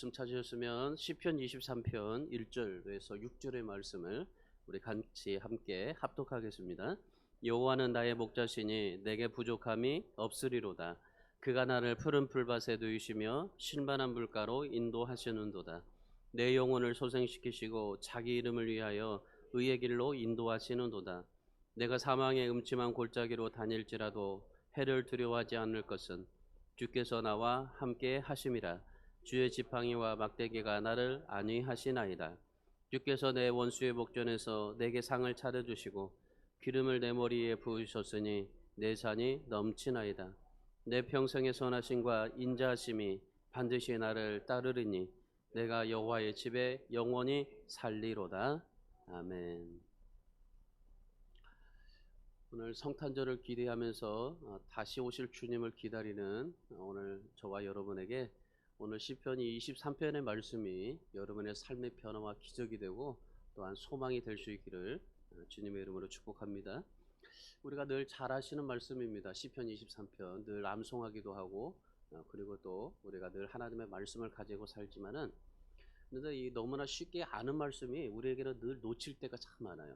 말씀 찾으셨으면 시편 23편 1절에서 6절의 말씀을 우리 같이 함께 합독하겠습니다. 여호와는 나의 목자시니 내게 부족함이 없으리로다. 그가 나를 푸른 풀밭에 두이시며 신만한 물가로 인도하시는도다. 내 영혼을 소생시키시고 자기 이름을 위하여 의의 길로 인도하시는도다. 내가 사망의 음침한 골짜기로 다닐지라도 해를 두려워하지 않을 것은 주께서 나와 함께 하심이라. 주의 지팡이와 막대기가 나를 안위하시나이다. 주께서 내 원수의 목전에서 내게 상을 차려주시고 기름을 내 머리에 부으셨으니 내 잔이 넘치나이다. 내 평생의 선하심과 인자하심이 반드시 나를 따르리니 내가 여호와의 집에 영원히 살리로다. 아멘. 오늘 성탄절을 기대하면서 다시 오실 주님을 기다리는 오늘 저와 여러분에게 오늘 시편이 23편의 말씀이 여러분의 삶의 변화와 기적이 되고 또한 소망이 될 수 있기를 주님의 이름으로 축복합니다. 우리가 늘 잘 아시는 말씀입니다. 시편 23편 늘 암송하기도 하고 그리고 또 우리가 늘 하나님의 말씀을 가지고 살지만은 근데 이 너무나 쉽게 아는 말씀이 우리에게는 늘 놓칠 때가 참 많아요.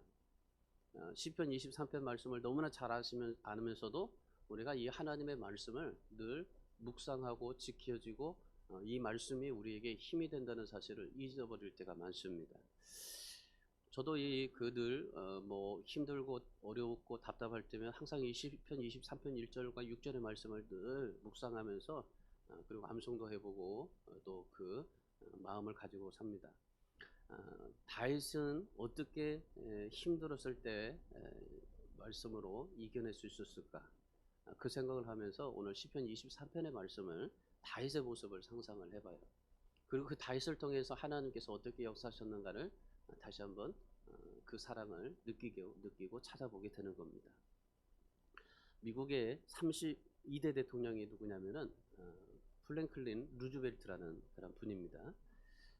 시편 23편 말씀을 너무나 잘 아면서도 우리가 이 하나님의 말씀을 늘 묵상하고 지켜지고 이 말씀이 우리에게 힘이 된다는 사실을 잊어버릴 때가 많습니다. 저도 늘 힘들고 어렵고 답답할 때면 항상 이 시편 23편 1절과 6절의 말씀을 늘 묵상하면서 그리고 암송도 해보고 또 그 마음을 가지고 삽니다. 다윗은 어떻게 힘들었을 때 말씀으로 이겨낼 수 있었을까? 그 생각을 하면서 오늘 시편 23편의 말씀을 다윗의 모습을 상상을 해봐요. 그리고 그 다윗을 통해서 하나님께서 어떻게 역사하셨는가를 다시 한번 그 사랑을 느끼고 찾아보게 되는 겁니다. 미국의 32대 대통령이 누구냐면은 플랭클린 루즈벨트라는 그런 분입니다.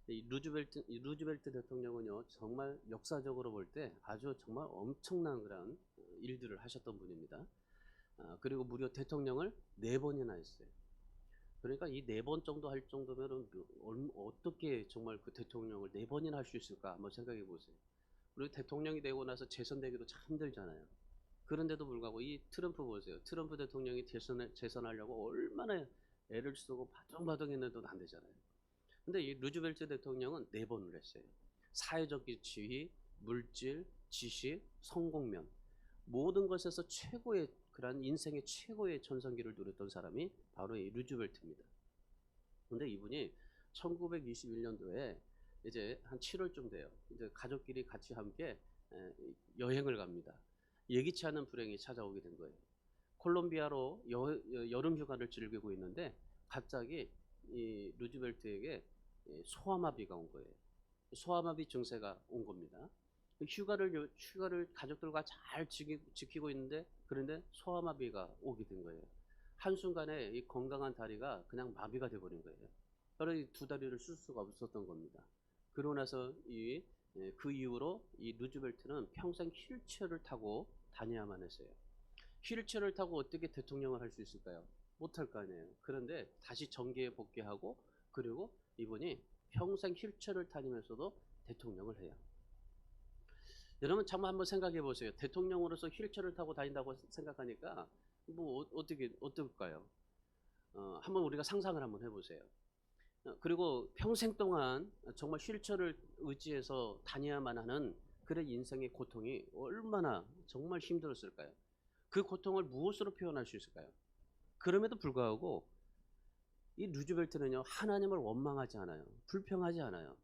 이 루즈벨트 대통령은요 정말 역사적으로 볼 때 아주 정말 엄청난 그런 일들을 하셨던 분입니다. 그리고 무려 대통령을 4번이나 했어요. 그러니까 이 4번 정도 할 정도면은 어떻게 정말 그 대통령을 4번이나 할 수 있을까 한번 생각해 보세요. 그리고 대통령이 되고 나서 재선되기도 참 힘들잖아요. 그런데도 불구하고 이 트럼프 보세요. 트럼프 대통령이 재선하려고 얼마나 애를 쓰고 바둥바둥 했는데도 안 되잖아요. 근데 이 루즈벨트 대통령은 4번을 했어요. 사회적 지위, 물질, 지식, 성공면 모든 것에서 최고의 그런 인생의 최고의 전성기를 누렸던 사람이 바로 이 루즈벨트입니다. 근데 이분이 1921년도에 이제 한 7월쯤 돼요. 이제 가족끼리 같이 함께 여행을 갑니다. 예기치 않은 불행이 찾아오게 된 거예요. 콜롬비아로 여름 휴가를 즐기고 있는데 갑자기 이 루즈벨트에게 소아마비가 온 거예요. 소아마비 증세가 온 겁니다. 휴가를 가족들과 잘 지키고 있는데 그런데 소아마비가 오게 된 거예요. 한순간에 이 건강한 다리가 그냥 마비가 돼버린 거예요. 그래서 두 다리를 쓸 수가 없었던 겁니다. 그러고 나서 그 이후로 이 루즈벨트는 평생 휠체어를 타고 다녀야만 했어요. 휠체어를 타고 어떻게 대통령을 할 수 있을까요? 못할 거 아니에요. 그런데 다시 정계에 복귀하고 그리고 이분이 평생 휠체어를 타면서도 대통령을 해요. 여러분 정말 한번 생각해 보세요. 대통령으로서 휠체어를 타고 다닌다고 생각하니까 어떨까요? 한번 우리가 상상을 한번 해보세요. 그리고 평생 동안 정말 휠체어를 의지해서 다녀야만 하는 그런 인생의 고통이 얼마나 정말 힘들었을까요? 그 고통을 무엇으로 표현할 수 있을까요? 그럼에도 불구하고 이 루즈벨트는요 하나님을 원망하지 않아요. 불평하지 않아요.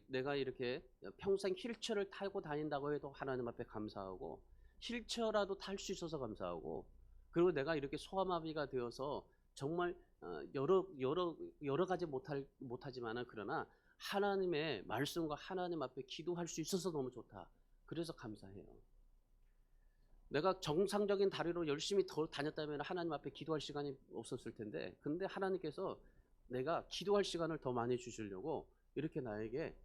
내가 이렇게 평생 휠체어를 타고 다닌다고 해도 하나님 앞에 감사하고 휠체어라도 탈 수 있어서 감사하고 그리고 내가 이렇게 소아마비가 되어서 정말 여러 가지 못하지만은 그러나 하나님의 말씀과 하나님 앞에 기도할 수 있어서 너무 좋다. 그래서 감사해요. 내가 정상적인 다리로 열심히 더 다녔다면 하나님 앞에 기도할 시간이 없었을 텐데 근데 하나님께서 내가 기도할 시간을 더 많이 주시려고 이렇게 나에게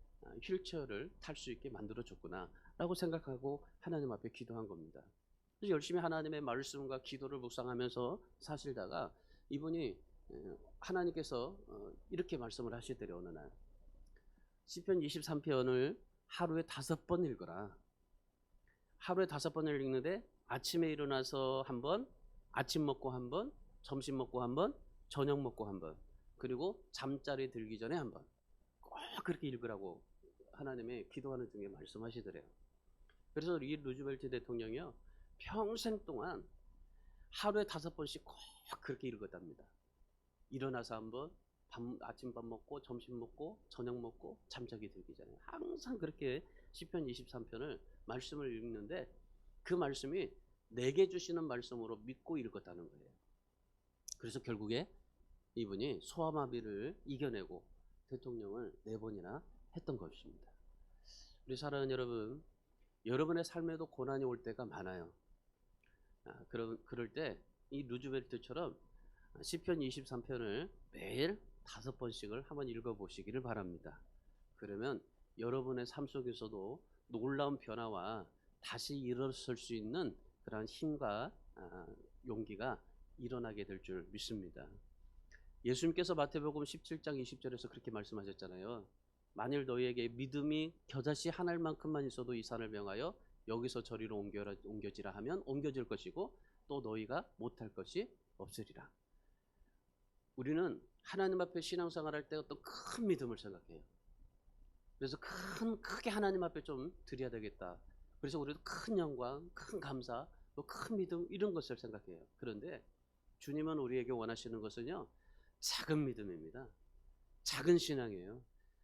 휠체어를 탈 수 있게 만들어 줬구나 라고 생각하고 하나님 앞에 기도한 겁니다. 그래서 열심히 하나님의 말씀과 기도를 묵상하면서 사실다가 이분이 하나님께서 이렇게 말씀을 하시더래요. 어느 날 시편 23편을 하루에 5번 읽어라. 하루에 5번을 읽는데 아침에 일어나서 한 번, 아침 먹고 한 번, 점심 먹고 한 번, 저녁 먹고 한 번, 그리고 잠자리 들기 전에 한 번. 꼭 그렇게 읽으라고 하나님의 기도하는 중에 말씀하시더래요. 그래서 이 루즈벨트 대통령이요, 평생 동안 하루에 5번씩 꼭 그렇게 읽었답니다. 일어나서 한 번, 아침밥 먹고, 점심 먹고, 저녁 먹고, 잠자기 들기 전에 항상 그렇게 시편 23편을 말씀을 읽는데, 그 말씀이 내게 주시는 말씀으로 믿고 읽었다는 거예요. 그래서 결국에 이분이 소아마비를 이겨내고 대통령을 4번이나 했던 것입니다. 우리 사랑하는 여러분, 여러분의 삶에도 고난이 올 때가 많아요. 그럴 때 이 루즈벨트처럼 시편 23편을 매일 5번씩을 한번 읽어보시기를 바랍니다. 그러면 여러분의 삶 속에서도 놀라운 변화와 다시 일어설 수 있는 그런 힘과 용기가 일어나게 될 줄 믿습니다. 예수님께서 마태복음 17장 20절에서 그렇게 말씀하셨잖아요. 만일 너희에게 믿음이 겨자씨 한 알만큼만 있어도 이 산을 명하여 여기서 저리로 옮겨지라 하면 옮겨질 것이고 또 너희가 못할 것이 없으리라. 우리는 하나님 앞에 신앙생활할 때 어떤 큰 믿음을 생각해요. 그래서 크게 하나님 앞에 좀 드려야 되겠다. 그래서 우리도 큰 영광, 큰 감사, 또 큰 믿음 이런 것을 생각해요. 그런데 주님은 우리에게 원하시는 것은요, 작은 믿음입니다. 작은 신앙이에요.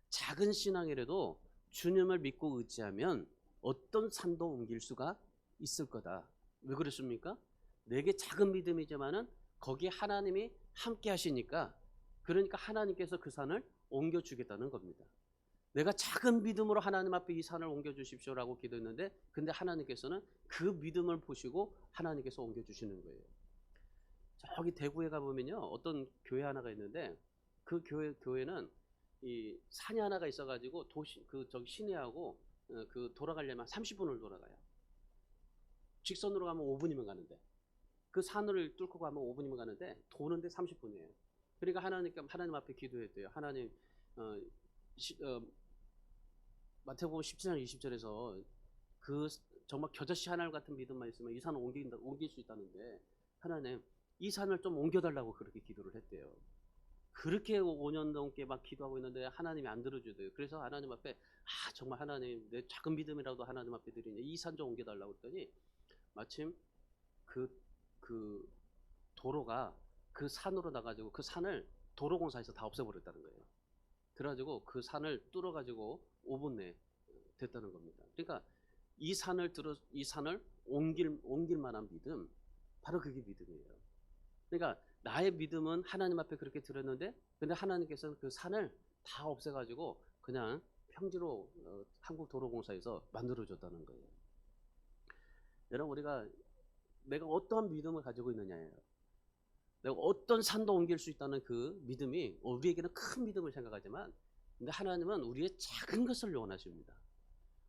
작은 신앙이라도 주님을 믿고 의지하면 어떤 산도 옮길 수가 있을 거다. 왜 그렇습니까? 내게 작은 믿음이지만은 거기에 하나님이 함께 하시니까, 그러니까 하나님께서 그 산을 옮겨주겠다는 겁니다. 내가 작은 믿음으로 하나님 앞에 이 산을 옮겨주십시오라고 기도했는데, 근데 하나님께서는 그 믿음을 보시고 하나님께서 옮겨주시는 거예요. 저기 대구에 가보면요, 어떤 교회 하나가 있는데, 그 교회는 이 산이 하나가 있어가지고 저기 시내하고 그 돌아가려면 30분을 돌아가요. 직선으로 가면 5분이면 가는데, 그 산을 뚫고 가면 5분이면 가는데 도는데 30분이에요. 그러니까 하나님 앞에 기도했대요. 하나님, 마태복음 17장 20절에서 그 정말 겨자씨 하나 같은 믿음만 있으면 이 산을 옮길 수 있다는데, 하나님 이 산을 좀 옮겨달라고 그렇게 기도를 했대요. 그렇게 5년 넘게 막 기도하고 있는데 하나님이 안 들어주대요. 그래서 하나님 앞에 정말 하나님 내 작은 믿음이라도 하나님 앞에 드리니 이 산 좀 옮겨달라고 했더니, 마침 그 도로가 그 산으로 나가지고 그 산을 도로공사에서 다 없애버렸다는 거예요. 그래가지고 그 산을 뚫어가지고 5분 내에 됐다는 겁니다. 그러니까 이 산을 옮길 만한 믿음, 바로 그게 믿음이에요. 그러니까 나의 믿음은 하나님 앞에 그렇게 드렸는데, 근데 하나님께서는 그 산을 다 없애가지고 그냥 평지로 한국도로공사에서 만들어줬다는 거예요. 여러분, 내가 어떠한 믿음을 가지고 있느냐예요. 내가 어떤 산도 옮길 수 있다는 그 믿음이 우리에게는 큰 믿음을 생각하지만, 근데 하나님은 우리의 작은 것을 원하십니다.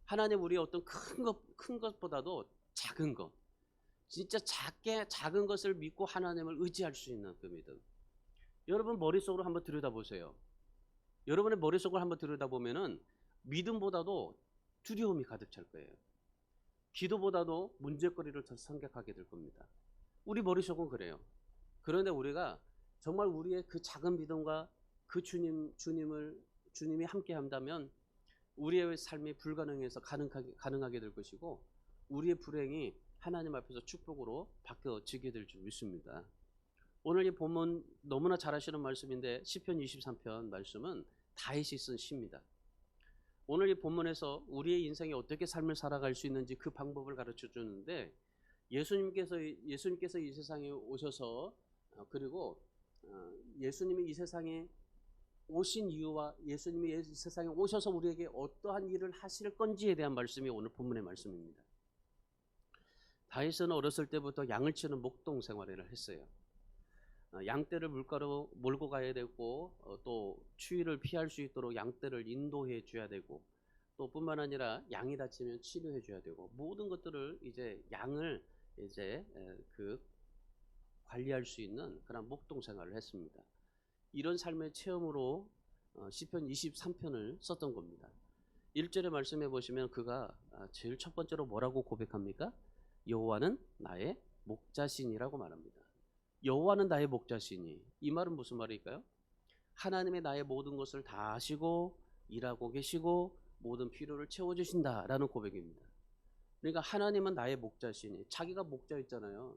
하나님 우리의 어떤 큰 것보다도 작은 것, 진짜 작은 것을 믿고 하나님을 의지할 수 있는 그 믿음. 여러분 머릿속으로 한번 들여다보세요. 여러분의 머릿속을 한번 들여다보면은 믿음보다도 두려움이 가득 찰 거예요. 기도보다도 문제거리를 더 생각하게 될 겁니다. 우리 머릿속은 그래요. 그런데 우리가 정말 우리의 그 작은 믿음과 그 주님이 함께 한다면 우리의 삶이 불가능해서 가능하게 될 것이고, 우리의 불행이 하나님 앞에서 축복으로 바뀌어지게 될 줄 믿습니다. 오늘 이 본문 너무나 잘 아시는 말씀인데, 시편 23편 말씀은 다윗이 쓴 시입니다. 오늘 이 본문에서 우리의 인생에 어떻게 삶을 살아갈 수 있는지 그 방법을 가르쳐 주는데, 예수님께서 이 세상에 오셔서, 그리고 예수님이 이 세상에 오신 이유와 예수님이 이 세상에 오셔서 우리에게 어떠한 일을 하실 건지에 대한 말씀이 오늘 본문의 말씀입니다. 다윗은 어렸을 때부터 양을 치는 목동 생활을 했어요. 양떼를 물가로 몰고 가야 되고, 또 추위를 피할 수 있도록 양떼를 인도해 줘야 되고, 또 뿐만 아니라 양이 다치면 치료해 줘야 되고, 모든 것들을 이제 양을 이제 관리할 수 있는 그런 목동 생활을 했습니다. 이런 삶의 체험으로 시편 23편을 썼던 겁니다. 1절의 말씀해 보시면 그가 제일 첫 번째로 뭐라고 고백합니까? 여호와는 나의 목자시니라고 말합니다. 여호와는 나의 목자시니, 이 말은 무슨 말일까요? 하나님의 나의 모든 것을 다 아시고 일하고 계시고 모든 필요를 채워주신다라는 고백입니다. 그러니까 하나님은 나의 목자시니, 자기가 목자였잖아요.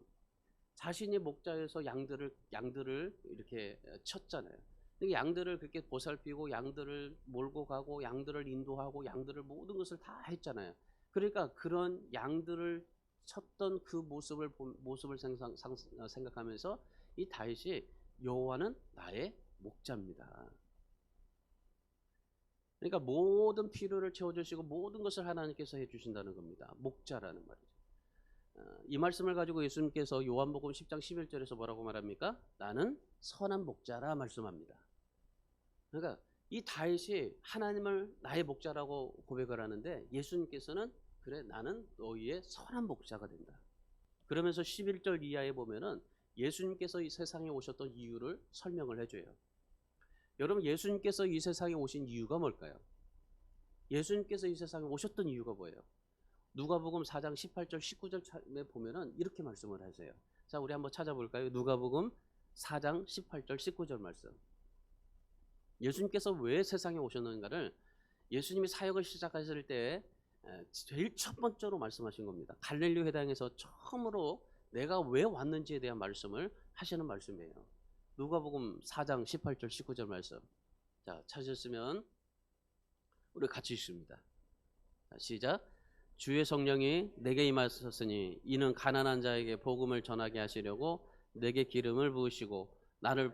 자신이 목자여서 양들을 이렇게 쳤잖아요. 그러니까 양들을 그렇게 보살피고 양들을 몰고 가고 양들을 인도하고 양들을 모든 것을 다 했잖아요. 그러니까 그런 양들을 쳤던 그 모습을 생각하면서 이 다윗이 여호와는 나의 목자입니다. 그러니까 모든 필요를 채워주시고 모든 것을 하나님께서 해주신다는 겁니다. 목자라는 말이죠. 이 말씀을 가지고 예수님께서 요한복음 10장 11절에서 뭐라고 말합니까? 나는 선한 목자라 말씀합니다. 그러니까 이 다윗이 하나님을 나의 목자라고 고백을 하는데 예수님께서는 그래 나는 너희의 선한 목자가 된다. 그러면서 11절 이하에 보면은 예수님께서 이 세상에 오셨던 이유를 설명을 해줘요. 여러분, 예수님께서 이 세상에 오신 이유가 뭘까요? 예수님께서 이 세상에 오셨던 이유가 뭐예요? 누가복음 4장 18절 19절에 보면은 이렇게 말씀을 하세요. 자, 우리 한번 찾아볼까요? 누가복음 4장 18절 19절 말씀. 예수님께서 왜 세상에 오셨는가를 예수님이 사역을 시작하실 때 제일 첫 번째로 말씀하신 겁니다. 갈릴리 회당에서 처음으로 내가 왜 왔는지에 대한 말씀을 하시는 말씀이에요. 누가복음 4장 18절 19절 말씀. 자, 찾으셨으면 우리 같이 읽습니다. 자, 시작. 주의 성령이 내게 임하셨으니 이는 가난한 자에게 복음을 전하게 하시려고 내게 기름을 부으시고 나를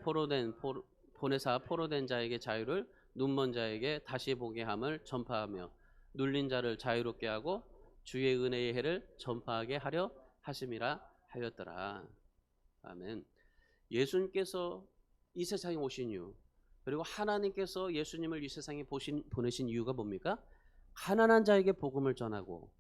보내사 포로된 자에게 자유를, 눈먼 자에게 다시 보게 함을 전파하며 눌린 자를 자유롭게 하고 주의 은혜의 해를 전파하게 하려 하심이라 하였더라. 아멘. 예수님께서 이 세상에 오신 이유, 그리고 하나님께서 예수님을 이 세상에 보내신 이유가 뭡니까? 가난한 자에게 복음을 전하고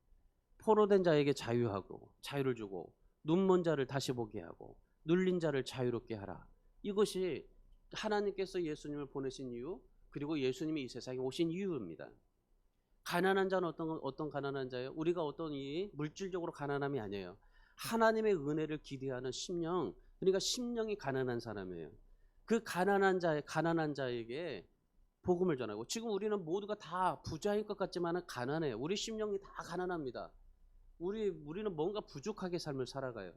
포로된 자에게 자유를 주고 눈먼 자를 다시 보게 하고 눌린 자를 자유롭게 하라. 이것이 하나님께서 예수님을 보내신 이유, 그리고 예수님이 이 세상에 오신 이유입니다. 가난한 자는 어떤 가난한 자예요? 우리가 어떤 이 물질적으로 가난함이 아니에요. 하나님의 은혜를 기대하는 심령, 그러니까 심령이 가난한 사람이에요. 그 가난한 자에게 복음을 전하고, 지금 우리는 모두가 다 부자인 것 같지만 가난해요. 우리 심령이 다 가난합니다. 우리는 뭔가 부족하게 삶을 살아가요.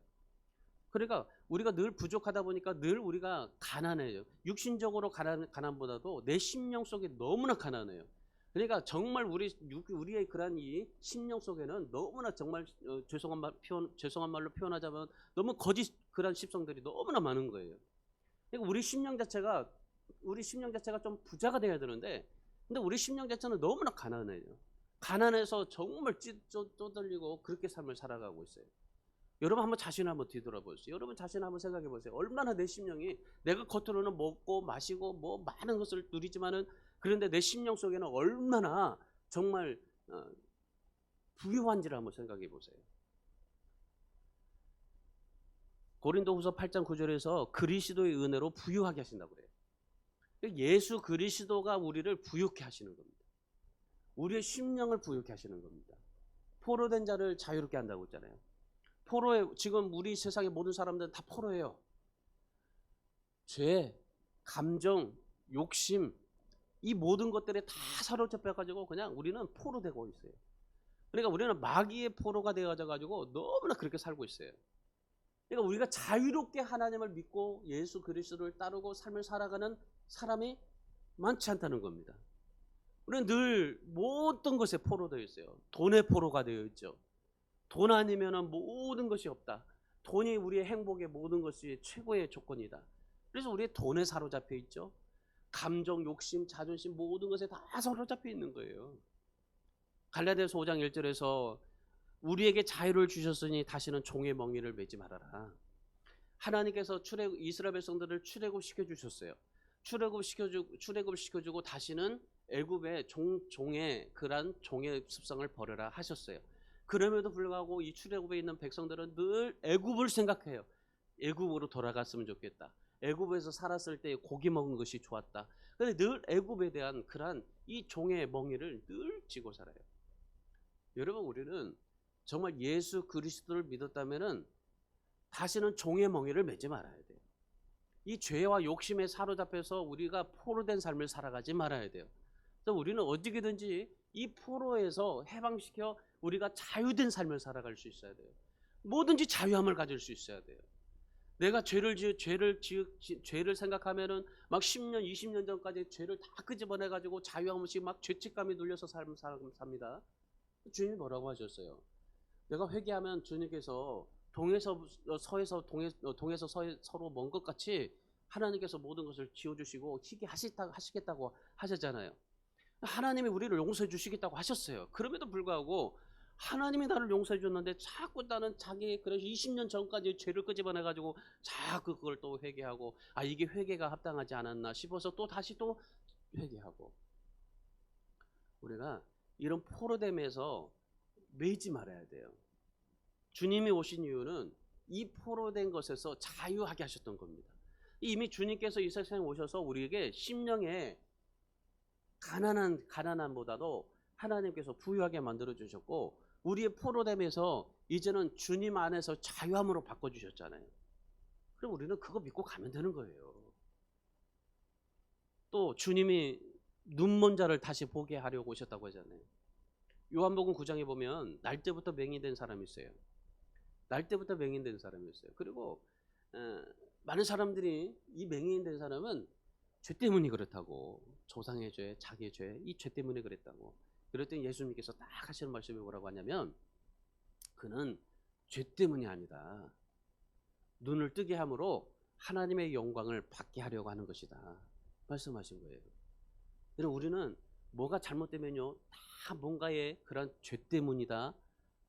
그러니까 우리가 늘 부족하다 보니까 늘 우리가 가난해요. 육신적으로 가난보다도 내 심령 속에 너무나 가난해요. 그러니까 정말 우리의 그런 이 심령 속에는 너무나 정말 죄송한 말로 표현하자면 너무 거짓 그런 십성들이 너무나 많은 거예요. 그러니까 우리 심령 자체가 좀 부자가 돼야 되는데, 근데 우리 심령 자체는 너무나 가난해요. 가난해서 정말 쪼들리고 그렇게 삶을 살아가고 있어요. 여러분 한번 자신을 한번 뒤돌아보세요. 여러분 자신을 한번 생각해 보세요. 얼마나 내 심령이, 내가 겉으로는 먹고 마시고 뭐 많은 것을 누리지만은, 그런데 내 심령 속에는 얼마나 정말 부유한지를 한번 생각해 보세요. 고린도후서 8장 9절에서 그리스도의 은혜로 부유하게 하신다고 그래요. 예수 그리스도가 우리를 부유케 하시는 겁니다. 우리의 심령을 부유케 하시는 겁니다. 포로된 자를 자유롭게 한다고 했잖아요. 지금 우리 세상의 모든 사람들은 다 포로예요. 죄, 감정, 욕심, 이 모든 것들에 다 사로잡혀가지고 그냥 우리는 포로되고 있어요. 그러니까 우리는 마귀의 포로가 되어가지고 너무나 그렇게 살고 있어요. 그러니까 우리가 자유롭게 하나님을 믿고 예수 그리스도를 따르고 삶을 살아가는 사람이 많지 않다는 겁니다. 우리는 늘 모든 것에 포로되어 있어요. 돈의 포로가 되어 있죠. 돈 아니면 모든 것이 없다. 돈이 우리의 행복의 모든 것이 최고의 조건이다. 그래서 우리 돈에 사로잡혀 있죠. 감정, 욕심, 자존심 모든 것에 다 사로잡혀 있는 거예요. 갈라디아서 5장 1절에서 우리에게 자유를 주셨으니 다시는 종의 멍에를 매지 말아라. 하나님께서 이스라엘 백성들을 출애굽시켜 주셨어요. 출애굽을 시켜주고 다시는 애굽의 종의 습성을 버려라 하셨어요. 그럼에도 불구하고 이 출애굽에 있는 백성들은 늘 애굽을 생각해요. 애굽으로 돌아갔으면 좋겠다. 애굽에서 살았을 때 고기 먹은 것이 좋았다. 근데 늘 애굽에 대한 그러한 이 종의 멍에를 늘 지고 살아요. 여러분, 우리는 정말 예수 그리스도를 믿었다면은 다시는 종의 멍에를 매지 말아야 돼요. 이 죄와 욕심에 사로잡혀서 우리가 포로된 삶을 살아가지 말아야 돼요. 그래서 우리는 어떻게든지 이 포로에서 해방시켜 우리가 자유된 삶을 살아갈 수 있어야 돼요. 뭐든지 자유함을 가질 수 있어야 돼요. 내가 죄를 생각하면은 막 10년, 20년 전까지 죄를 다 끄집어내 가지고 자유함 없이 막 죄책감이 눌려서 삽니다. 주님이 뭐라고 하셨어요? 내가 회개하면 주님께서 동에서 서에 서로 먼 것 같이 하나님께서 모든 것을 지워주시고 희게 하시겠다고 하셨잖아요. 하나님이 우리를 용서해 주시겠다고 하셨어요. 그럼에도 불구하고 하나님이 나를 용서해 줬는데 자꾸 나는 그래서 20년 전까지 죄를 끄집어내 가지고 자꾸 그걸 또 회개하고, 이게 회개가 합당하지 않았나 싶어서 또 다시 또 회개하고. 우리가 이런 포로됨에서 매이지 말아야 돼요. 주님이 오신 이유는 이 포로된 것에서 자유하게 하셨던 겁니다. 이미 주님께서 이 세상에 오셔서 우리에게 심령에 가난함보다도 하나님께서 부유하게 만들어 주셨고, 우리의 포로됨에서 이제는 주님 안에서 자유함으로 바꿔주셨잖아요. 그럼 우리는 그거 믿고 가면 되는 거예요. 또 주님이 눈먼 자를 다시 보게 하려고 오셨다고 하잖아요. 요한복음 9장에 보면 날 때부터 맹인된 사람이 있어요. 날 때부터 맹인된 사람이 있어요. 그리고 많은 사람들이 이 맹인된 사람은 죄 때문이 그렇다고, 조상의 죄, 자기의 죄, 이 죄 때문에 그랬다고. 그럴 때 예수님께서 딱 하시는 말씀이 뭐라고 하냐면, 그는 죄 때문이 아니다. 눈을 뜨게 함으로 하나님의 영광을 받게 하려고 하는 것이다. 말씀하신 거예요. 그래서 우리는 뭐가 잘못되면요, 다 뭔가의 그런 죄 때문이다.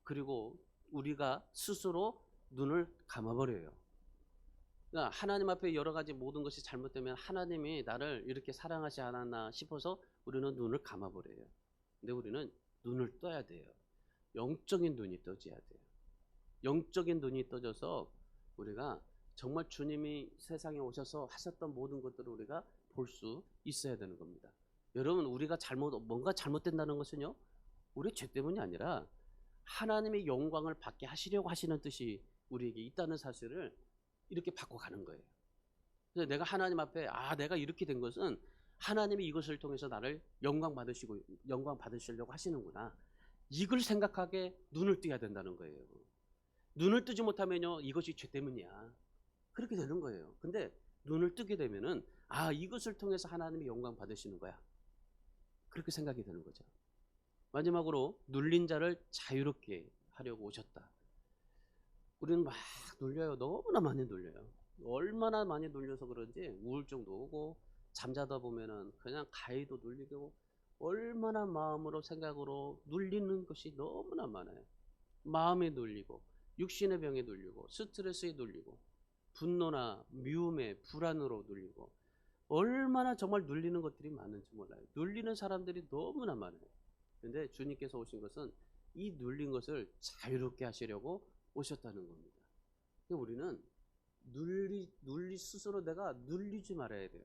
그리고 우리가 스스로 눈을 감아버려요. 그러니까 하나님 앞에 여러 가지 모든 것이 잘못되면 하나님이 나를 이렇게 사랑하지 않았나 싶어서 우리는 눈을 감아버려요. 근데 우리는 눈을 떠야 돼요. 영적인 눈이 떠져야 돼요. 영적인 눈이 떠져서 우리가 정말 주님이 세상에 오셔서 하셨던 모든 것들을 우리가 볼 수 있어야 되는 겁니다. 여러분, 우리가 뭔가 잘못된다는 것은요, 우리 죄 때문이 아니라 하나님의 영광을 받게 하시려고 하시는 뜻이 우리에게 있다는 사실을 이렇게 바꿔가는 거예요. 그래서 내가 하나님 앞에 내가 이렇게 된 것은 하나님이 이것을 통해서 나를 영광 받으시려고 하시는구나. 이걸 생각하게 눈을 뜨야 된다는 거예요. 눈을 뜨지 못하면요, 이것이 죄 때문이야. 그렇게 되는 거예요. 근데 눈을 뜨게 되면은 이것을 통해서 하나님이 영광 받으시는 거야. 그렇게 생각이 되는 거죠. 마지막으로 눌린 자를 자유롭게 하려고 오셨다. 우리는 막 눌려요. 너무나 많이 눌려요. 얼마나 많이 눌려서 그런지 우울증도 오고, 잠자다 보면은 그냥 가위도 눌리고, 얼마나 마음으로 생각으로 눌리는 것이 너무나 많아요. 마음에 눌리고, 육신의 병에 눌리고, 스트레스에 눌리고, 분노나 미움에 불안으로 눌리고, 얼마나 정말 눌리는 것들이 많은지 몰라요. 눌리는 사람들이 너무나 많아요. 근데 주님께서 오신 것은 이 눌린 것을 자유롭게 하시려고 오셨다는 겁니다. 우리는 스스로 내가 눌리지 말아야 돼요.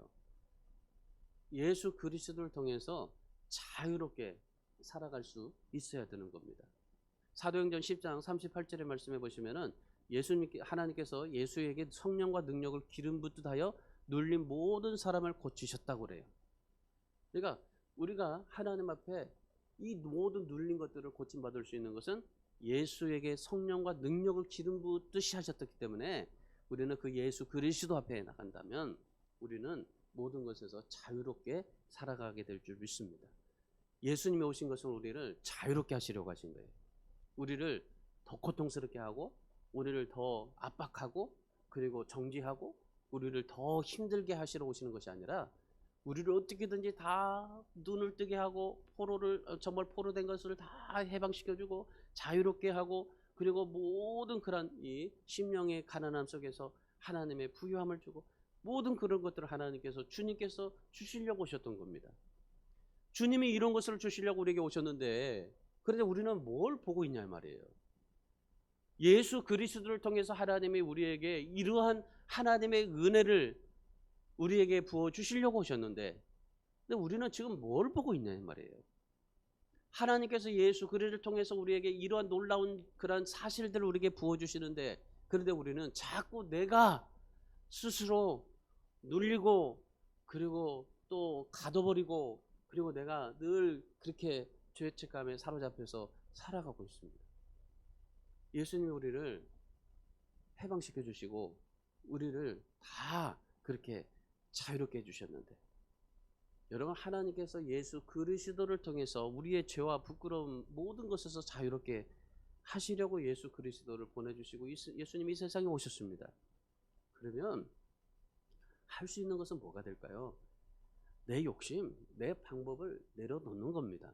예수 그리스도를 통해서 자유롭게 살아갈 수 있어야 되는 겁니다. 사도행전 10장 38절의 말씀해 보시면은 하나님께서 예수에게 성령과 능력을 기름 붓듯 하여 눌린 모든 사람을 고치셨다고 그래요. 그러니까 우리가 하나님 앞에 이 모든 눌린 것들을 고침받을 수 있는 것은 예수에게 성령과 능력을 기름 붓듯이 하셨기 때문에, 우리는 그 예수 그리스도 앞에 나간다면 우리는 모든 것에서 자유롭게 살아가게 될 줄 믿습니다. 예수님이 오신 것은 우리를 자유롭게 하시려고 하신 거예요. 우리를 더 고통스럽게 하고, 우리를 더 압박하고, 그리고 정지하고, 우리를 더 힘들게 하시러 오시는 것이 아니라, 우리를 어떻게든지 다 눈을 뜨게 하고, 정말 포로된 것을 다 해방시켜주고 자유롭게 하고, 그리고 모든 그런 이 심령의 가난함 속에서 하나님의 부유함을 주고, 모든 그런 것들을 주님께서 주시려고 오셨던 겁니다. 주님이 이런 것을 주시려고 우리에게 오셨는데, 그런데 우리는 뭘 보고 있냐 말이에요. 예수 그리스도를 통해서 하나님이 우리에게 이러한 하나님의 은혜를 우리에게 부어 주시려고 오셨는데, 근데 우리는 지금 뭘 보고 있냐 말이에요. 하나님께서 예수 그리스도를 통해서 우리에게 이러한 놀라운 그런 사실들을 우리에게 부어 주시는데, 그런데 우리는 자꾸 내가 스스로 눌리고, 그리고 또 가둬버리고, 그리고 내가 늘 그렇게 죄책감에 사로잡혀서 살아가고 있습니다. 예수님이 우리를 해방시켜 주시고 우리를 다 그렇게 자유롭게 해주셨는데, 여러분, 하나님께서 예수 그리스도를 통해서 우리의 죄와 부끄러움 모든 것에서 자유롭게 하시려고 예수 그리스도를 보내주시고 예수님이 이 세상에 오셨습니다. 그러면 할 수 있는 것은 뭐가 될까요? 내 욕심, 내 방법을 내려놓는 겁니다.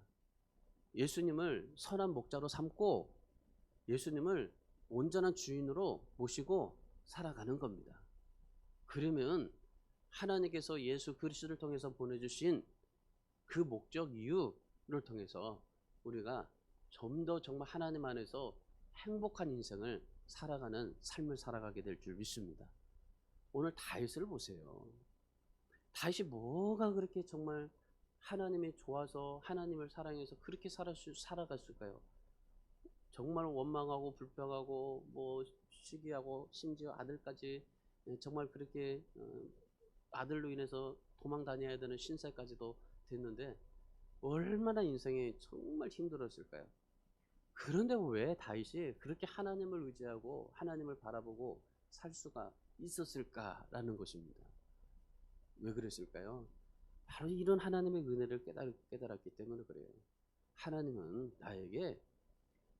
예수님을 선한 목자로 삼고 예수님을 온전한 주인으로 모시고 살아가는 겁니다. 그러면 하나님께서 예수 그리스도를 통해서 보내주신 그 목적 이유를 통해서 우리가 좀 더 정말 하나님 안에서 행복한 인생을 살아가는 삶을 살아가게 될 줄 믿습니다. 오늘 다윗을 보세요. 다윗이 뭐가 그렇게 정말 하나님이 좋아서 하나님을 사랑해서 그렇게 살아갔을까요? 정말 원망하고 불평하고 뭐 시기하고 심지어 아들까지 정말 그렇게 아들로 인해서 도망 다녀야 되는 신세까지도 됐는데 얼마나 인생이 정말 힘들었을까요? 그런데 왜 다윗이 그렇게 하나님을 의지하고 하나님을 바라보고 살 수가 있었을까라는 것입니다. 왜 그랬을까요? 바로 이런 하나님의 은혜를 깨달았기 때문에 그래요. 하나님은 나에게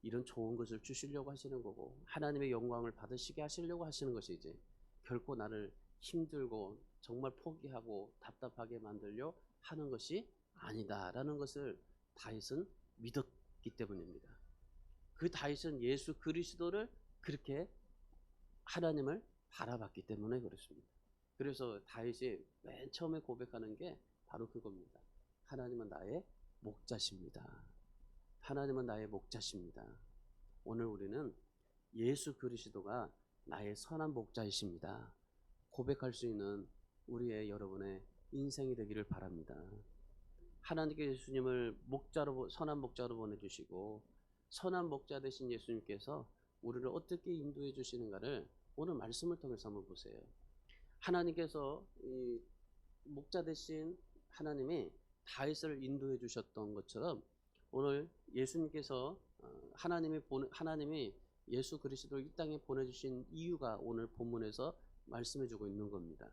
이런 좋은 것을 주시려고 하시는 거고 하나님의 영광을 받으시게 하시려고 하시는 것이지, 결코 나를 힘들고 정말 포기하고 답답하게 만들려 하는 것이 아니다라는 것을 다윗은 믿었기 때문입니다. 그 다윗은 예수 그리스도를 그렇게 하나님을 바라봤기 때문에 그렇습니다. 그래서 다윗이 맨 처음에 고백하는 게 바로 그겁니다. 하나님은 나의 목자십니다. 하나님은 나의 목자십니다. 오늘 우리는 예수 그리스도가 나의 선한 목자이십니다. 고백할 수 있는 우리의 여러분의 인생이 되기를 바랍니다. 하나님께 예수님을 목자로, 선한 목자로 보내주시고 선한 목자 되신 예수님께서 우리를 어떻게 인도해 주시는가를 오늘 말씀을 통해서 한번 보세요. 하나님께서 이 목자 되신 하나님이 다윗을 인도해 주셨던 것처럼 오늘 예수님께서 하나님이 예수 그리스도를 이 땅에 보내주신 이유가 오늘 본문에서 말씀해 주고 있는 겁니다.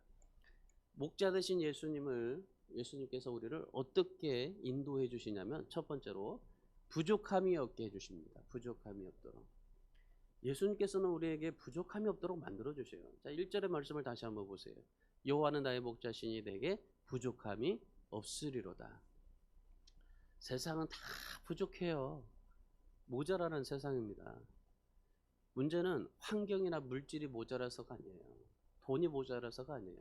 목자 되신 예수님께서 우리를 어떻게 인도해 주시냐면 첫 번째로 부족함이 없게 해주십니다. 부족함이 없도록. 예수님께서는 우리에게 부족함이 없도록 만들어 주세요. 자, 1절의 말씀을 다시 한번 보세요. 여호와는 나의 목자시니 내게 부족함이 없으리로다. 세상은 다 부족해요. 모자라는 세상입니다. 문제는 환경이나 물질이 모자라서가 아니에요. 돈이 모자라서가 아니에요.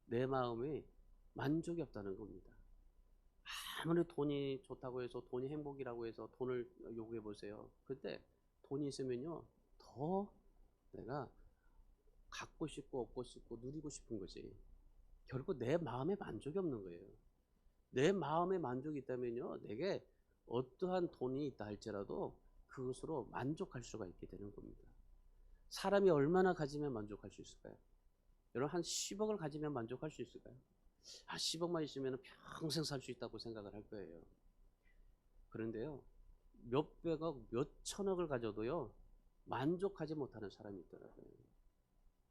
내 마음이 만족이 없다는 겁니다. 아무리 돈이 좋다고 해서 돈이 행복이라고 해서 돈을 요구해 보세요. 근데 돈이 있으면요 더 내가 갖고 싶고 얻고 싶고 누리고 싶은 거지, 결국 내 마음에 만족이 없는 거예요. 내 마음에 만족이 있다면요 내게 어떠한 돈이 있다 할지라도 그것으로 만족할 수가 있게 되는 겁니다. 사람이 얼마나 가지면 만족할 수 있을까요? 여러분, 한 10억을 가지면 만족할 수 있을까요? 10억만 있으면 평생 살 수 있다고 생각을 할 거예요. 그런데요 몇백억, 몇천억을 가져도요 만족하지 못하는 사람이 있더라고요.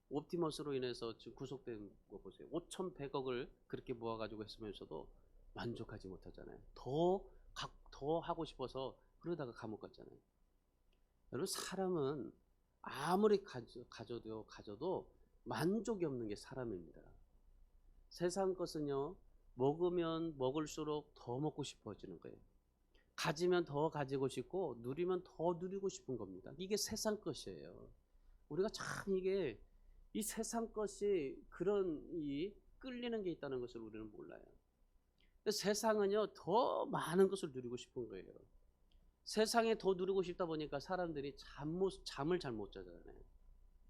옵티머스로 인해서 지금 구속된 거 보세요. 5,100억을 그렇게 모아가지고 했으면서도 만족하지 못하잖아요. 더 하고 싶어서 그러다가 감옥 갔잖아요. 여러분, 사람은 아무리 가져도 만족이 없는 게 사람입니다. 세상 것은요 먹으면 먹을수록 더 먹고 싶어지는 거예요. 가지면 더 가지고 싶고 누리면 더 누리고 싶은 겁니다. 이게 세상 것이에요. 우리가 참 이 세상 것이 그런 이 끌리는 게 있다는 것을 우리는 몰라요. 세상은요 더 많은 것을 누리고 싶은 거예요. 세상에 더 누리고 싶다 보니까 사람들이 잠을 잘 못 자잖아요.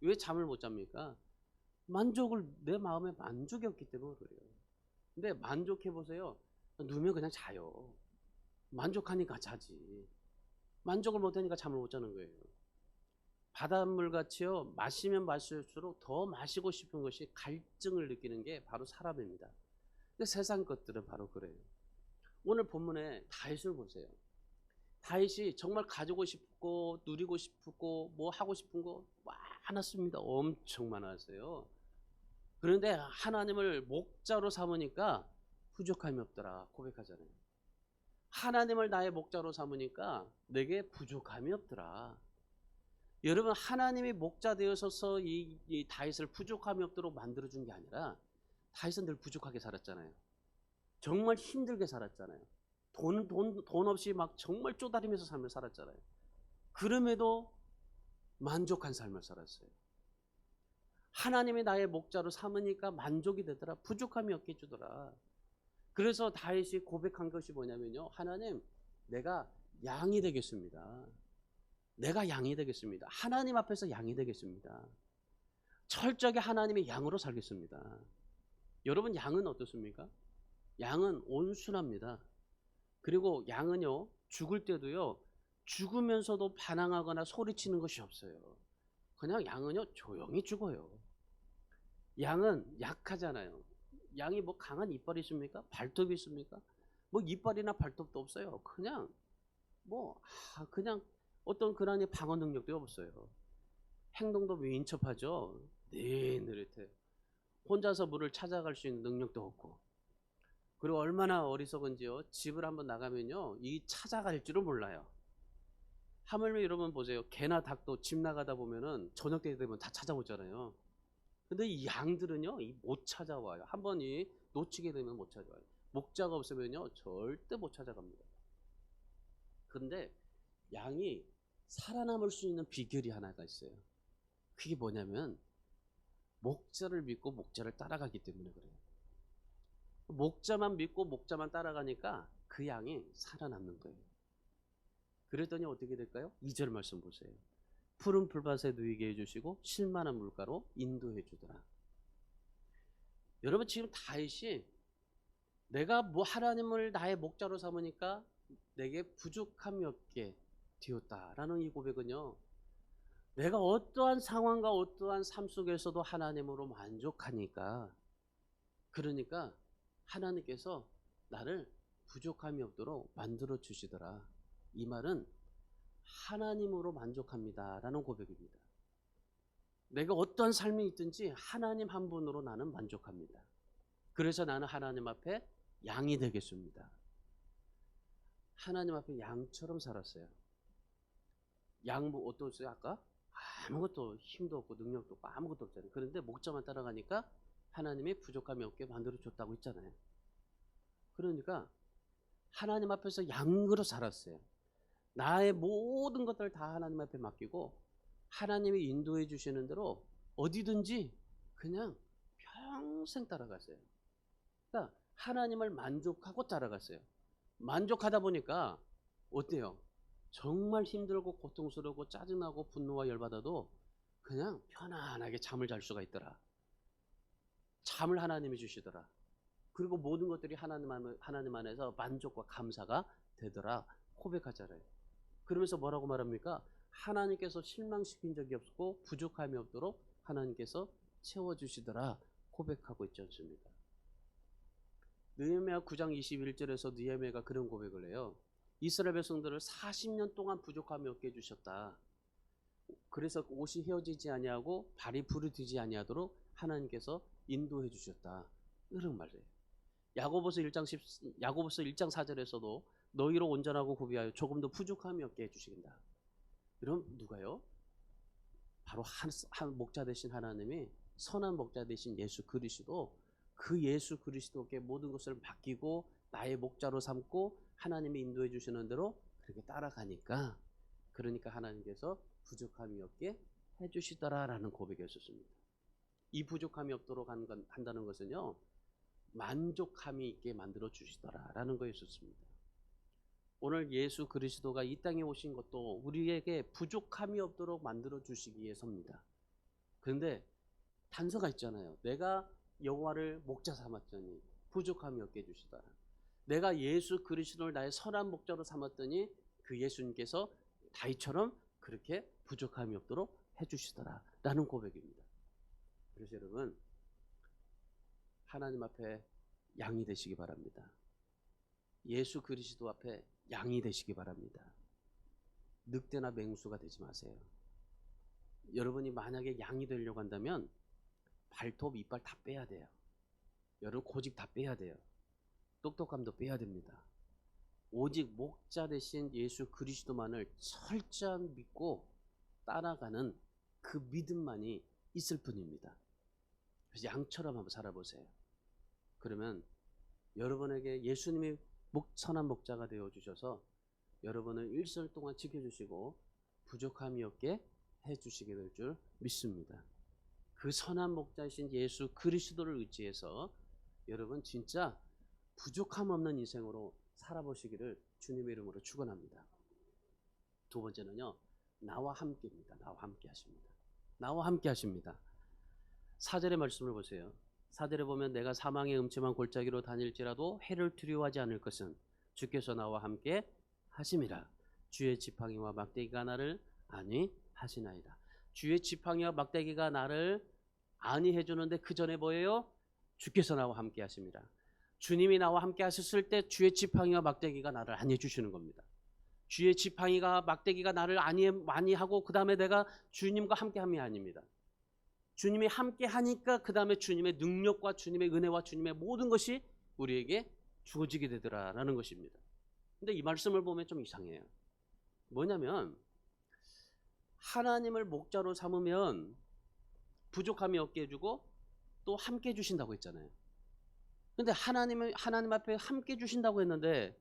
왜 잠을 못 잡니까? 만족을 내 마음에 만족이 없기 때문에 그래요. 근데 만족해 보세요. 누우면 그냥 자요. 만족하니까 자지. 만족을 못 하니까 잠을 못 자는 거예요. 바닷물 같이요. 마시면 마실수록 더 마시고 싶은 것이 갈증을 느끼는 게 바로 사람입니다. 근데 세상 것들은 바로 그래요. 오늘 본문에 다윗을 보세요. 다윗이 정말 가지고 싶고 누리고 싶고 뭐 하고 싶은 거 많았습니다. 엄청 많았어요. 그런데 하나님을 목자로 삼으니까 부족함이 없더라 고백하잖아요. 하나님을 나의 목자로 삼으니까 내게 부족함이 없더라. 여러분, 하나님이 목자 되어서서 이 다윗을 부족함이 없도록 만들어준 게 아니라 다윗은 늘 부족하게 살았잖아요. 정말 힘들게 살았잖아요. 돈 없이 막 정말 쪼다리면서 삶을 살았잖아요. 그럼에도 만족한 삶을 살았어요. 하나님이 나의 목자로 삼으니까 만족이 되더라. 부족함이 없게 주더라. 그래서 다윗이 고백한 것이 뭐냐면요. 하나님, 내가 양이 되겠습니다. 내가 양이 되겠습니다. 하나님 앞에서 양이 되겠습니다. 철저하게 하나님의 양으로 살겠습니다. 여러분, 양은 어떻습니까? 양은 온순합니다. 그리고 양은요, 죽을 때도요, 죽으면서도 반항하거나 소리치는 것이 없어요. 그냥 양은요, 조용히 죽어요. 양은 약하잖아요. 양이 뭐 강한 이빨이 있습니까? 발톱이 있습니까? 뭐 이빨이나 발톱도 없어요. 그냥 어떤 그런 방어 능력도 없어요. 행동도 민첩하죠. 느릿느릿해. 혼자서 물을 찾아갈 수 있는 능력도 없고. 그리고 얼마나 어리석은지요. 집을 한번 나가면요, 이 찾아갈 줄을 몰라요. 하물며 여러분 보세요. 개나 닭도 집 나가다 보면은 저녁 때 되면 다 찾아오잖아요. 근데 이 양들은요, 못 찾아와요. 한번 놓치게 되면 못 찾아와요. 목자가 없으면요, 절대 못 찾아갑니다. 근데 양이 살아남을 수 있는 비결이 하나가 있어요. 그게 뭐냐면 목자를 믿고 목자를 따라가기 때문에 그래요. 목자만 믿고 목자만 따라가니까 그 양이 살아남는 거예요. 그랬더니 어떻게 될까요? 2절 말씀 보세요. 푸른 풀밭에 누이게 해주시고 실만한 물가로 인도해 주더라. 여러분, 지금 다윗이 내가 뭐 하나님을 나의 목자로 삼으니까 내게 부족함이 없게 되었다라는 이 고백은요, 내가 어떠한 상황과 어떠한 삶 속에서도 하나님으로 만족하니까, 그러니까 하나님께서 나를 부족함이 없도록 만들어 주시더라. 이 말은 하나님으로 만족합니다 라는 고백입니다. 내가 어떤 삶이 있든지 하나님 한 분으로 나는 만족합니다. 그래서 나는 하나님 앞에 양이 되겠습니다. 하나님 앞에 양처럼 살았어요. 양 뭐 어떠세요? 아까 아무것도 힘도 없고 능력도 없고 아무것도 없잖아요. 그런데 목자만 따라가니까 하나님이 부족함이 없게 만들어 줬다고 했잖아요. 그러니까 하나님 앞에서 양으로 살았어요. 나의 모든 것들을 다 하나님 앞에 맡기고 하나님이 인도해 주시는 대로 어디든지 그냥 평생 따라갔어요. 그러니까 하나님을 만족하고 따라갔어요. 만족하다 보니까 어때요? 정말 힘들고 고통스러우고 짜증나고 분노와 열받아도 그냥 편안하게 잠을 잘 수가 있더라. 잠을 하나님이 주시더라. 그리고 모든 것들이 하나님 안에서 만족과 감사가 되더라 고백하잖아요. 그러면서 뭐라고 말합니까? 하나님께서 실망시킨 적이 없고 부족함이 없도록 하나님께서 채워주시더라 고백하고 있지 않습니까? 느헤미야 9장 21절에서 느헤미야가 그런 고백을 해요. 이스라엘 백성들을 40년 동안 부족함이 없게 해주셨다. 그래서 옷이 헤어지지 아니하고 발이 부르트지 아니하도록 하나님께서 인도해 주셨다. 이런 말이에요. 야고보서 1장 4절에서도 너희로 온전하고 구비하여 조금도 부족함이 없게 해주신다. 이런 누가요? 바로 한 목자 되신 하나님이 선한 목자 되신 예수 그리스도, 그 예수 그리스도께 모든 것을 맡기고 나의 목자로 삼고 하나님이 인도해 주시는 대로 그렇게 따라가니까, 그러니까 하나님께서 부족함이 없게 해주시더라라는 고백이었습니다. 이 부족함이 없도록 한다는 것은요, 만족함이 있게 만들어 주시더라라는 거였습니다. 오늘 예수 그리스도가 이 땅에 오신 것도 우리에게 부족함이 없도록 만들어 주시기 위해서입니다. 그런데 단서가 있잖아요. 내가 여호와를 목자 삼았더니 부족함이 없게 해주시더라. 내가 예수 그리스도를 나의 선한 목자로 삼았더니 그 예수님께서 다윗처럼 그렇게 부족함이 없도록 해주시더라 라는 고백입니다. 그래서 여러분, 하나님 앞에 양이 되시기 바랍니다. 예수 그리스도 앞에 양이 되시기 바랍니다. 늑대나 맹수가 되지 마세요. 여러분이 만약에 양이 되려고 한다면 발톱, 이빨 다 빼야 돼요. 여러분 고집 다 빼야 돼요. 똑똑함도 빼야 됩니다. 오직 목자 대신 예수 그리스도만을 철저히 믿고 따라가는 그 믿음만이 있을 뿐입니다. 그래서 양처럼 한번 살아보세요. 그러면 여러분에게 예수님이 선한 목자가 되어주셔서 여러분을 일설 동안 지켜주시고 부족함이 없게 해주시게 될 줄 믿습니다. 그 선한 목자이신 예수 그리스도를 의지해서 여러분 진짜 부족함 없는 인생으로 살아보시기를 주님의 이름으로 축원합니다. 두 번째는요, 나와 함께입니다. 나와 함께 하십니다. 나와 함께 하십니다. 4절의 말씀을 보세요. 4절에 보면 내가 사망의 음침한 골짜기로 다닐지라도 해를 두려워하지 않을 것은 주께서 나와 함께 하심이라. 주의 지팡이와 막대기가 나를 안위하시나이다. 주의 지팡이와 막대기가 나를 안위해 주는데 그 전에 뭐예요? 주께서 나와 함께 하십니다. 주님이 나와 함께 하셨을 때 주의 지팡이와 막대기가 나를 안위해 주시는 겁니다. 주의 지팡이가 막대기가 나를 안위하고 그 다음에 내가 주님과 함께함이 아닙니다. 주님이 함께 하니까 그 다음에 주님의 능력과 주님의 은혜와 주님의 모든 것이 우리에게 주어지게 되더라라는 것입니다. 근데 이 말씀을 보면 좀 이상해요. 뭐냐면 하나님을 목자로 삼으면 부족함이 없게 해주고 또 함께 해주신다고 했잖아요. 근데 하나님 앞에 함께 해주신다고 했는데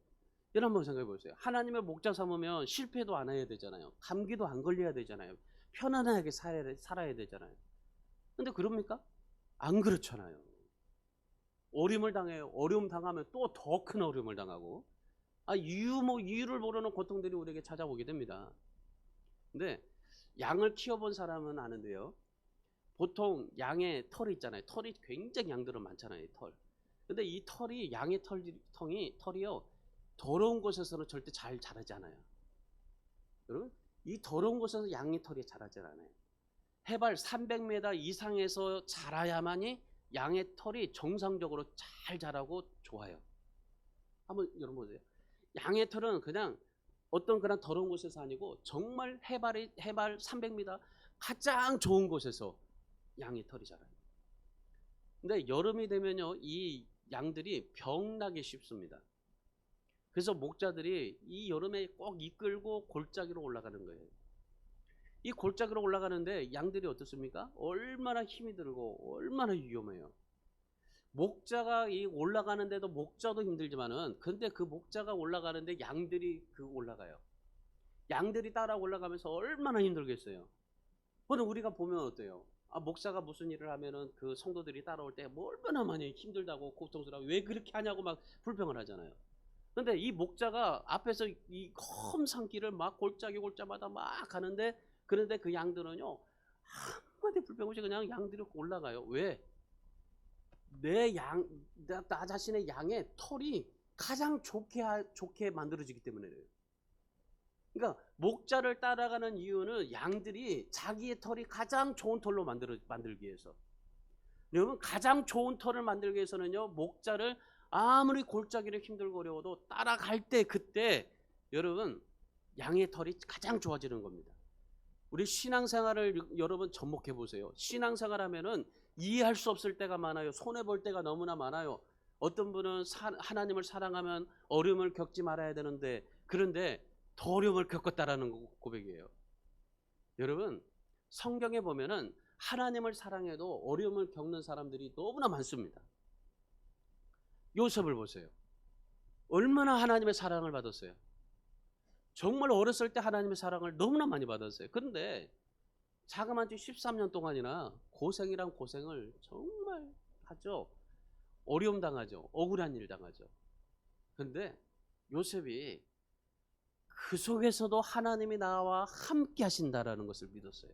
여러분 한번 생각해 보세요. 하나님을 목자 삼으면 실패도 안 해야 되잖아요. 감기도 안 걸려야 되잖아요. 편안하게 살아야 되잖아요. 근데 그럽니까? 안 그렇잖아요. 어려움을 당해요. 어려움 당하면 또 더 큰 어려움을 당하고 이유를 모르는 고통들이 우리에게 찾아오게 됩니다. 근데 양을 키워본 사람은 아는데요. 보통 양의 털이 있잖아요. 털이 굉장히 양들은 많잖아요. 털. 근데 이 털이 양의 털이요. 더러운 곳에서는 절대 잘 자라지 않아요. 여러분, 이 더러운 곳에서 양의 털이 자라지 않아요. 해발 300m 이상에서 자라야만이 양의 털이 정상적으로 잘 자라고 좋아요. 한번 여러분 보세요. 양의 털은 그냥 어떤 그런 더러운 곳에서 아니고 정말 해발 300m 가장 좋은 곳에서 양의 털이 자라요. 근데 여름이 되면요, 이 양들이 병나기 쉽습니다. 그래서 목자들이 이 여름에 꼭 이끌고 골짜기로 올라가는 거예요. 이 골짜기로 올라가는데 양들이 어떻습니까? 얼마나 힘이 들고 얼마나 위험해요. 목자가 이 올라가는데도 목자도 힘들지만은 근데 그 목자가 올라가는데 양들이 올라가요. 양들이 따라 올라가면서 얼마나 힘들겠어요. 그럼 우리가 보면 어때요? 목사가 무슨 일을 하면은 그 성도들이 따라올 때 뭐 얼마나 많이 힘들다고 고통스러워 왜 그렇게 하냐고 막 불평을 하잖아요. 근데 이 목자가 앞에서 이 험산길을 막 골짜기마다 막 가는데 그런데 그 양들은요 한마디 불평 없이 그냥 양들이 올라가요. 왜? 나 자신의 양의 털이 가장 좋게 만들어지기 때문에요. 그러니까 목자를 따라가는 이유는 양들이 자기의 털이 가장 좋은 털로 만들기 위해서. 여러분, 가장 좋은 털을 만들기 위해서는요, 목자를 아무리 골짜기를 힘들고 어려워도 따라갈 때 그때 여러분 양의 털이 가장 좋아지는 겁니다. 우리 신앙생활을 여러분 접목해 보세요. 신앙생활 하면은 이해할 수 없을 때가 많아요. 손해볼 때가 너무나 많아요. 어떤 분은 하나님을 사랑하면 어려움을 겪지 말아야 되는데 그런데 더 어려움을 겪었다라는 고백이에요. 여러분, 성경에 보면은 하나님을 사랑해도 어려움을 겪는 사람들이 너무나 많습니다. 요셉을 보세요. 얼마나 하나님의 사랑을 받았어요. 정말 어렸을 때 하나님의 사랑을 너무나 많이 받았어요. 그런데 자그마치 13년 동안이나 고생이란 고생을 정말 하죠. 어려움 당하죠. 억울한 일 당하죠. 그런데 요셉이 그 속에서도 하나님이 나와 함께 하신다라는 것을 믿었어요.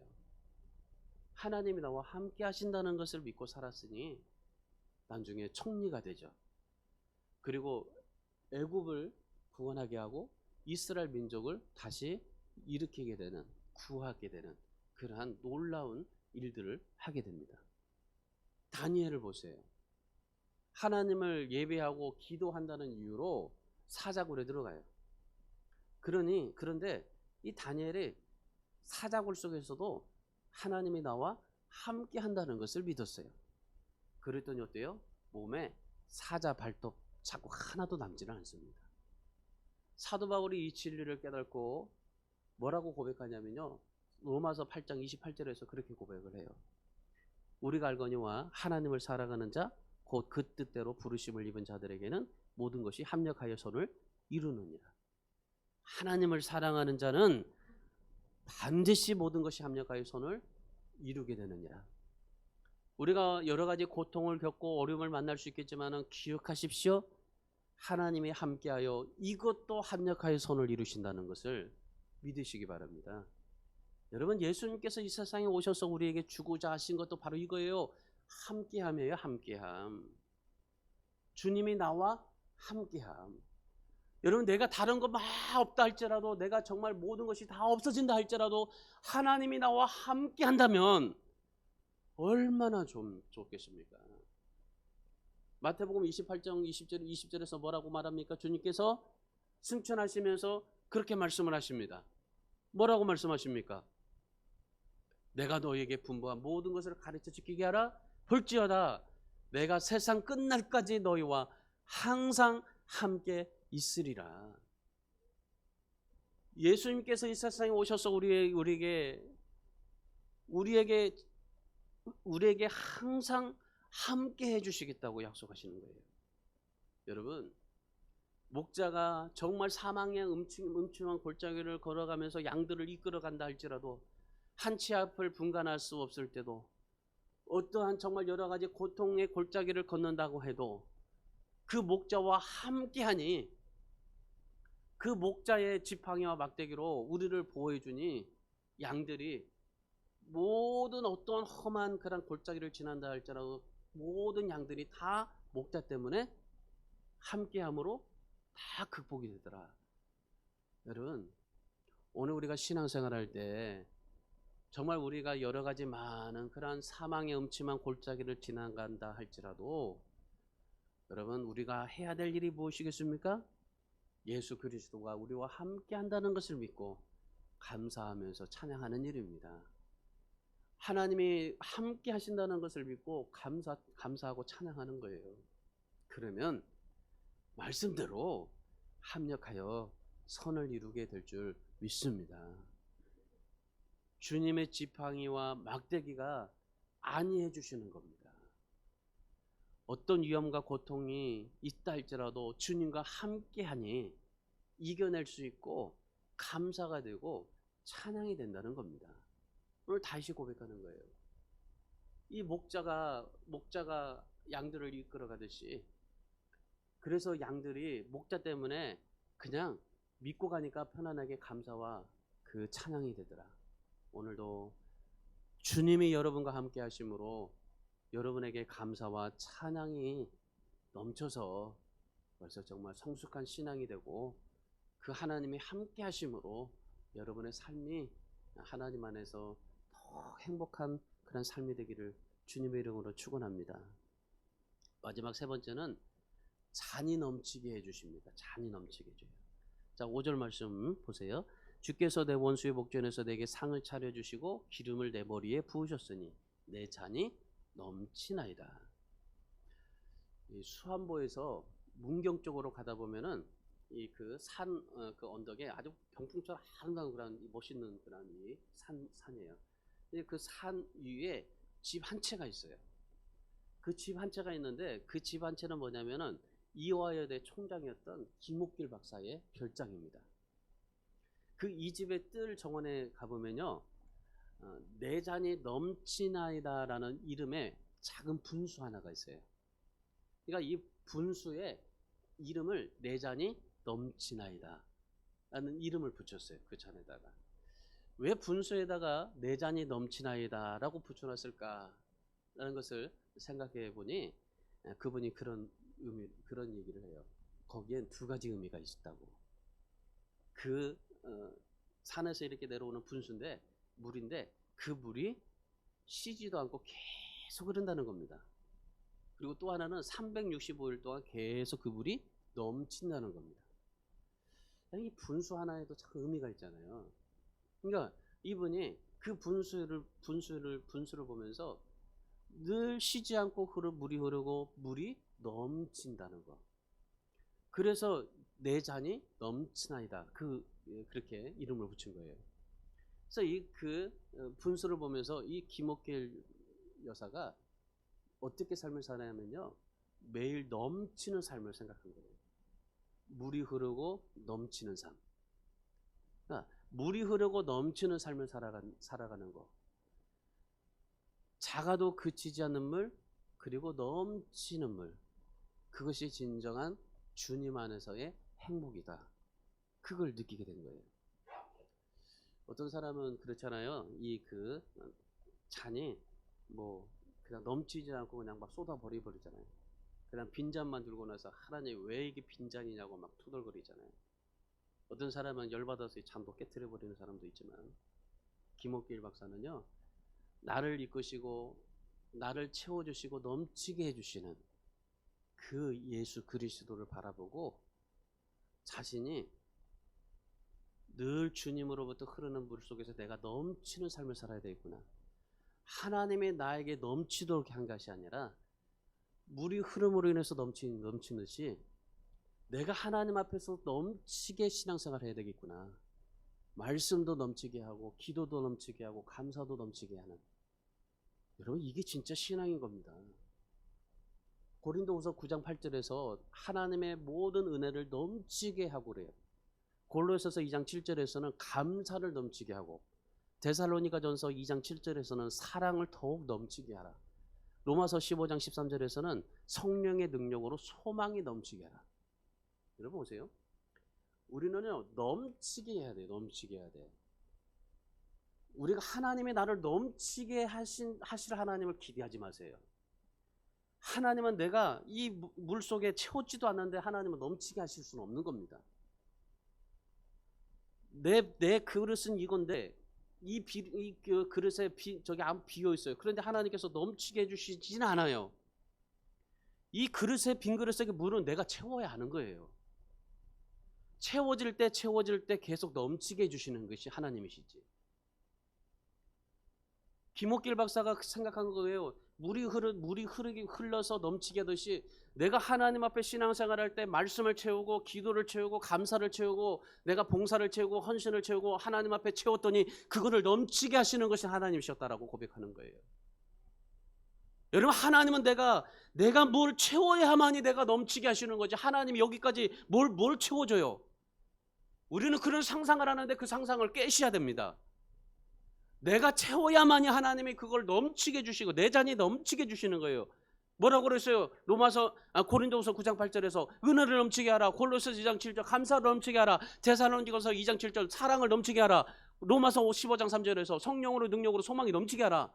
하나님이 나와 함께 하신다는 것을 믿고 살았으니 나중에 총리가 되죠. 그리고 애굽을 구원하게 하고 이스라엘 민족을 다시 일으키게 되는, 구하게 되는 그러한 놀라운 일들을 하게 됩니다. 다니엘을 보세요. 하나님을 예배하고 기도한다는 이유로 사자굴에 들어가요. 그런데 이 다니엘이 사자굴 속에서도 하나님이 나와 함께 한다는 것을 믿었어요. 그랬더니 어때요? 몸에 사자 발톱 자꾸 하나도 남지는 않습니다. 사도 바울이 이 진리를 깨닫고 뭐라고 고백하냐면요, 로마서 8장 28절에서 그렇게 고백을 해요. 우리가 알거니와 하나님을 사랑하는 자 곧 그 뜻대로 부르심을 입은 자들에게는 모든 것이 합력하여 선을 이루느니라. 하나님을 사랑하는 자는 반드시 모든 것이 합력하여 선을 이루게 되느니라. 우리가 여러 가지 고통을 겪고 어려움을 만날 수 있겠지만 기억하십시오. 하나님이 함께하여 이것도 합력하여 선을 이루신다는 것을 믿으시기 바랍니다. 여러분, 예수님께서 이 세상에 오셔서 우리에게 주고자 하신 것도 바로 이거예요. 함께함이에요. 함께함. 주님이 나와 함께함. 여러분, 내가 다른 거 막 없다 할지라도, 내가 정말 모든 것이 다 없어진다 할지라도 하나님이 나와 함께한다면 얼마나 좀 좋겠습니까? 마태복음 28장 20절에서 뭐라고 말합니까? 주님께서 승천하시면서 그렇게 말씀을 하십니다. 뭐라고 말씀하십니까? 내가 너에게 분부한 모든 것을 가르쳐 지키게 하라. 볼지어다 내가 세상 끝날까지 너희와 항상 함께 있으리라. 예수님께서 이 세상에 오셔서 우리에게 항상 함께 해주시겠다고 약속하시는 거예요. 여러분, 목자가 정말 사망의 음침한 골짜기를 걸어가면서 양들을 이끌어간다 할지라도 한 치 앞을 분간할 수 없을 때도, 어떠한 정말 여러 가지 고통의 골짜기를 걷는다고 해도 그 목자와 함께하니, 그 목자의 지팡이와 막대기로 우리를 보호해주니 양들이 모든 어떤 험한 그런 골짜기를 지난다 할지라도 모든 양들이 다 목자 때문에 함께함으로 다 극복이 되더라. 여러분, 오늘 우리가 신앙생활할 때 정말 우리가 여러 가지 많은 그러한 사망의 음침한 골짜기를 지나간다 할지라도 여러분, 우리가 해야 될 일이 무엇이겠습니까? 예수 그리스도가 우리와 함께 한다는 것을 믿고 감사하면서 찬양하는 일입니다. 하나님이 함께 하신다는 것을 믿고 감사하고 찬양하는 거예요. 그러면 말씀대로 합력하여 선을 이루게 될 줄 믿습니다. 주님의 지팡이와 막대기가 안위해 주시는 겁니다. 어떤 위험과 고통이 있다 할지라도 주님과 함께하니 이겨낼 수 있고 감사가 되고 찬양이 된다는 겁니다. 오늘 다시 고백하는 거예요. 이 목자가 양들을 이끌어 가듯이, 그래서 양들이 목자 때문에 그냥 믿고 가니까 편안하게 감사와 그 찬양이 되더라. 오늘도 주님이 여러분과 함께 하심으로 여러분에게 감사와 찬양이 넘쳐서 벌써 정말 성숙한 신앙이 되고 그 하나님이 함께 하심으로 여러분의 삶이 하나님 안에서 더 행복한 그런 삶이 되기를 주님의 이름으로 축원합니다. 마지막 세 번째는 잔이 넘치게 해주십니다. 잔이 넘치게 해줘요. 자, 5절 말씀 보세요. 주께서 내 원수의 목전에서 내게 상을 차려주시고 기름을 내 머리에 부으셨으니 내 잔이 넘치나이다. 이 수안보에서 문경 쪽으로 가다 보면은 이 그 산, 그 언덕에 아주 병풍처럼 아름다운 그런 멋있는 그런 이 산이에요. 그 산 위에 집 한 채가 있어요. 그 집 한 채가 있는데 그 집 한 채는 뭐냐면은 이화여대 총장이었던 김옥길 박사의 별장입니다. 그 이 집의 뜰 정원에 가보면요, 내 잔이 넘치나이다라는 이름의 작은 분수 하나가 있어요. 그러니까 이 분수에 이름을 내 잔이 넘치나이다 라는 이름을 붙였어요. 그 잔에다가. 왜 분수에다가 내 잔이 넘치나이다 라고 붙여놨을까라는 것을 생각해 보니 그분이 그런 얘기를 해요. 거기엔 두 가지 의미가 있다고. 그 산에서 이렇게 내려오는 분수인데, 물인데 그 물이 쉬지도 않고 계속 흐른다는 겁니다. 그리고 또 하나는 365일 동안 계속 그 물이 넘친다는 겁니다. 이 분수 하나에도 참 의미가 있잖아요. 그러니까 이분이 그 분수를 보면서 늘 쉬지 않고 물이 흐르고 물이 넘친다는 거. 그래서 내 잔이 넘치나이다. 그렇게 이름을 붙인 거예요. 그래서 분수를 보면서 이 김옥길 여사가 어떻게 삶을 사냐면요, 매일 넘치는 삶을 생각한 거예요. 물이 흐르고 넘치는 삶. 그러니까 물이 흐르고 넘치는 삶을 살아가는 거. 작아도 그치지 않는 물, 그리고 넘치는 물. 그것이 진정한 주님 안에서의 행복이다. 그걸 느끼게 된 거예요. 어떤 사람은 그렇잖아요. 잔이 그냥 넘치지 않고 그냥 막 쏟아 버리잖아요. 그냥 빈잔만 들고 나서 하나님 왜 이게 빈잔이냐고 막 투덜거리잖아요. 어떤 사람은 열받아서 이 잔도 깨트려 버리는 사람도 있지만, 김옥길 박사는요, 나를 이끄시고 나를 채워주시고 넘치게 해주시는 그 예수 그리스도를 바라보고 자신이 늘 주님으로부터 흐르는 물 속에서 내가 넘치는 삶을 살아야 되겠구나. 하나님이 나에게 넘치도록 한 것이 아니라 물이 흐름으로 인해서 넘치듯이 내가 하나님 앞에서 넘치게 신앙생활을 해야 되겠구나. 말씀도 넘치게 하고 기도도 넘치게 하고 감사도 넘치게 하는. 여러분, 이게 진짜 신앙인 겁니다. 고린도후서 9장 8절에서 하나님의 모든 은혜를 넘치게 하고 그래요. 골로새서 2장 7절에서는 감사를 넘치게 하고, 데살로니가전서 2장 7절에서는 사랑을 더욱 넘치게 하라. 로마서 15장 13절에서는 성령의 능력으로 소망이 넘치게 하라. 여러분 보세요. 우리는요, 넘치게 해야 돼요. 넘치게 해야 돼. 우리가 하나님이 나를 넘치게 하실 하나님을 기대하지 마세요. 하나님은 내가 이 물 속에 채웠지도 않는데 하나님은 넘치게 하실 수는 없는 겁니다. 내 그릇은 이건데 그 그릇에 저기 안 비어 있어요. 그런데 하나님께서 넘치게 해주시지는 않아요. 이 그릇에, 빈 그릇에 물은 내가 채워야 하는 거예요. 채워질 때 계속 넘치게 해주시는 것이 하나님이시지. 김옥길 박사가 생각한 거예요. 물이 흘러서 넘치게 하듯이 내가 하나님 앞에 신앙생활할 때 말씀을 채우고 기도를 채우고 감사를 채우고 내가 봉사를 채우고 헌신을 채우고 하나님 앞에 채웠더니 그거를 넘치게 하시는 것이 하나님이셨다라고 고백하는 거예요. 여러분, 하나님은 내가 뭘 채워야만이 내가 넘치게 하시는 거지, 하나님이 여기까지 뭘 채워줘요? 우리는 그런 상상을 하는데 그 상상을 깨셔야 됩니다. 내가 채워야만이 하나님이 그걸 넘치게 해주시고 내 잔이 넘치게 해주시는 거예요. 뭐라고 그랬어요? 고린도후서 9장 8절에서 은혜를 넘치게 하라. 골로새서 2장 7절 감사를 넘치게 하라. 데살로니가서 2장 7절 사랑을 넘치게 하라. 로마서 15장 3절에서 성령으로 능력으로 소망이 넘치게 하라.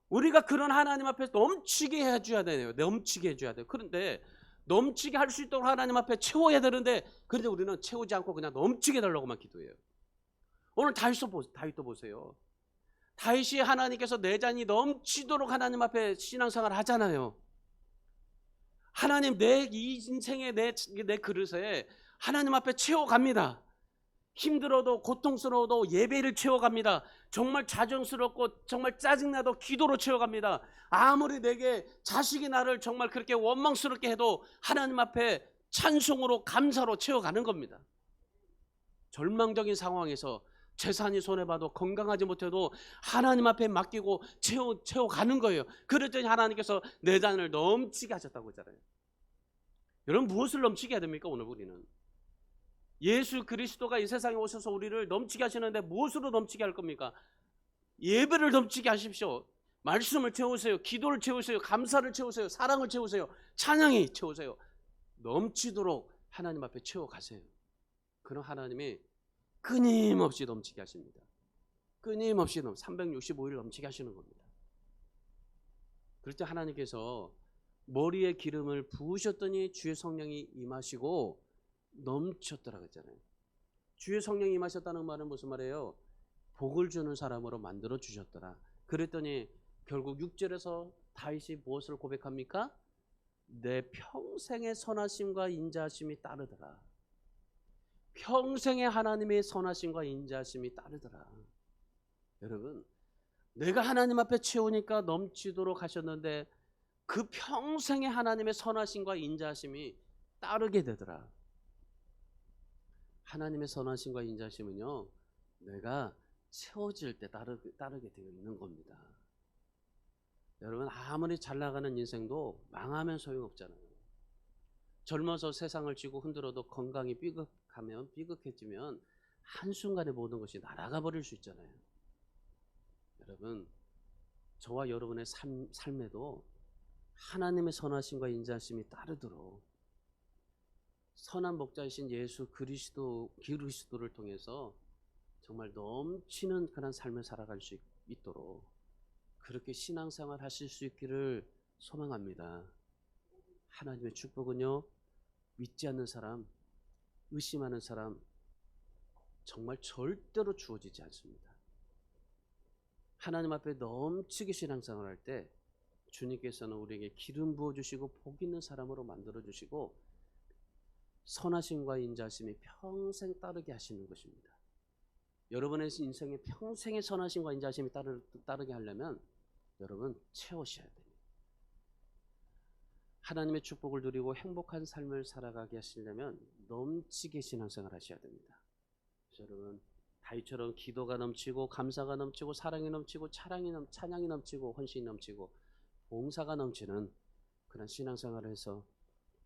우리가 그런 하나님 앞에 넘치게 해줘야 돼요. 넘치게 해줘야 돼요. 그런데 넘치게 할 수 있도록 하나님 앞에 채워야 되는데, 그런데 우리는 채우지 않고 그냥 넘치게 해달라고만 기도해요. 오늘 다윗도 보세요. 다윗이 하나님께서 내 잔이 넘치도록 하나님 앞에 신앙생활을 하잖아요. 하나님, 내 이 인생의 내 그릇에 하나님 앞에 채워갑니다. 힘들어도 고통스러워도 예배를 채워갑니다. 정말 자정스럽고 정말 짜증나도 기도로 채워갑니다. 아무리 내게 자식이 나를 정말 그렇게 원망스럽게 해도 하나님 앞에 찬송으로 감사로 채워가는 겁니다. 절망적인 상황에서 재산이 손해봐도 건강하지 못해도 하나님 앞에 맡기고 채워가는 거예요. 그랬더니 하나님께서 내 잔을 넘치게 하셨다고 했잖아요. 여러분, 무엇을 넘치게 해야 됩니까? 오늘 우리는 예수 그리스도가 이 세상에 오셔서 우리를 넘치게 하시는데 무엇으로 넘치게 할 겁니까? 예배를 넘치게 하십시오. 말씀을 채우세요. 기도를 채우세요. 감사를 채우세요. 사랑을 채우세요. 찬양이 채우세요. 넘치도록 하나님 앞에 채워가세요. 그럼 하나님이 끊임없이 넘치게 하십니다. 끊임없이 365일 넘치게 하시는 겁니다. 그럴 때 하나님께서 머리에 기름을 부으셨더니 주의 성령이 임하시고 넘쳤더라 했잖아요. 주의 성령이 임하셨다는 말은 무슨 말이에요? 복을 주는 사람으로 만들어 주셨더라. 그랬더니 결국 6절에서 다윗이 무엇을 고백합니까? 내 평생의 선하심과 인자하심이 따르더라. 평생의 하나님의 선하심과 인자하심이 따르더라. 여러분, 내가 하나님 앞에 채우니까 넘치도록 하셨는데 그 평생의 하나님의 선하심과 인자하심이 따르게 되더라. 하나님의 선하심과 인자하심은요, 내가 채워질 때 따르게 되어 있는 겁니다. 여러분, 아무리 잘 나가는 인생도 망하면 소용없잖아요. 젊어서 세상을 쥐고 흔들어도 건강이 삐걱해지면 한순간에 모든 것이 날아가 버릴 수 있잖아요. 여러분, 저와 여러분의 삶에도 하나님의 선하심과 인자하심이 따르도록 선한 목자이신 예수 그리스도를 통해서 정말 넘치는 그런 삶을 살아갈 수 있도록 그렇게 신앙생활 하실 수 있기를 소망합니다. 하나님의 축복은요, 믿지 않는 사람, 의심하는 사람 정말 절대로 주어지지 않습니다. 하나님 앞에 넘치게 신앙생활 할 때 주님께서는 우리에게 기름 부어주시고 복 있는 사람으로 만들어주시고 선하심과 인자하심이 평생 따르게 하시는 것입니다. 여러분의 인생에 평생의 선하심과 인자하심이 따르게 하려면 여러분 채우셔야 됩니다. 하나님의 축복을 누리고 행복한 삶을 살아가게 하시려면 넘치게 신앙생활 하셔야 됩니다. 여러분, 다윗처럼 기도가 넘치고 감사가 넘치고 사랑이 넘치고 찬양이 넘치고 헌신이 넘치고 봉사가 넘치는 그런 신앙생활을 해서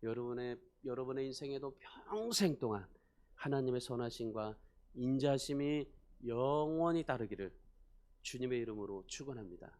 여러분의 인생에도 평생 동안 하나님의 선하심과 인자하심이 영원히 따르기를 주님의 이름으로 축원합니다.